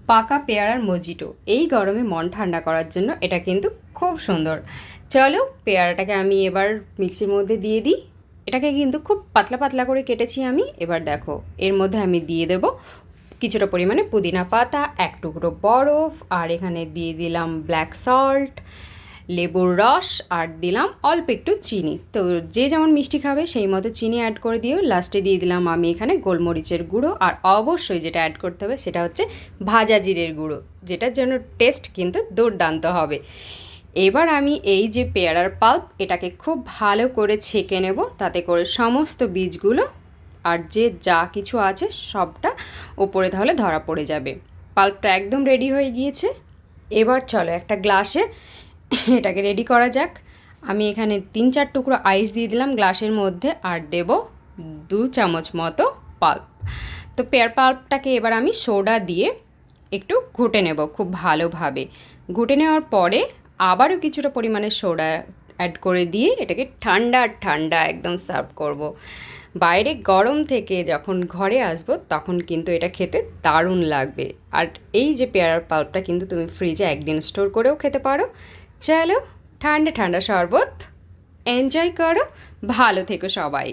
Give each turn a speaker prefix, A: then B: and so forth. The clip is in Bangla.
A: পাকা পেয়ারার মজিটো এই গরমে মন ঠান্ডা করার জন্য এটা কিন্তু খুব সুন্দর। চলো পেয়ারাটাকে আমি এবার মিক্সির মধ্যে দিয়ে দিই। এটাকে কিন্তু খুব পাতলা পাতলা করে কেটেছি আমি। এবার দেখো এর মধ্যে আমি দিয়ে দেব কিছুটা পরিমাণে পুদিনা পাতা, এক টুকরো বরফ, আর এখানে দিয়ে দিলাম ব্ল্যাক সল্ট, লেবুর রস, আর দিলাম অল্প একটু চিনি। তো যে যেমন মিষ্টি খাবে সেই মতো চিনি অ্যাড করে দিও। লাস্টে দিয়ে দিলাম আমি এখানে গোলমরিচের গুঁড়ো, আর অবশ্যই যেটা অ্যাড করতে হবে সেটা হচ্ছে ভাজা জিরের গুঁড়ো, যেটার জন্য টেস্ট কিন্তু দুর্দান্ত হবে। এবার আমি এই যে পেয়ারার পাল্প এটাকে খুব ভালো করে ছেঁকে নেব, তাতে করে সমস্ত বীজগুলো আর যে যা কিছু আছে সবটা ওপরে তাহলে ধরা পড়ে যাবে। পাল্পটা একদম রেডি হয়ে গিয়েছে। এবার চলো একটা গ্লাসে এটাকে রেডি করা যাক। আমি এখানে 3-4 টুকরো আইস দিয়ে দিলাম গ্লাসের মধ্যে, আর দেব 2 চামচ মতো পাল্প। তো পেয়ার পাল্পটাকে এবার আমি সোডা দিয়ে একটু ঘুটে নেব খুব ভালোভাবে। ঘুটে নেওয়ার পরে আবারও কিছুটা পরিমাণে সোডা অ্যাড করে দিয়ে এটাকে ঠান্ডা ঠান্ডা একদম সার্ভ করব। বাইরে গরম থেকে যখন ঘরে আসবো তখন কিন্তু এটা খেতে দারুণ লাগবে। আর এই যে পেয়ারার পাল্পটা কিন্তু তুমি ফ্রিজে একদিন স্টোর করেও খেতে পারো। চলো ঠান্ডা ঠান্ডা শরবত এনজয় করো। ভালো থেকো সবাই।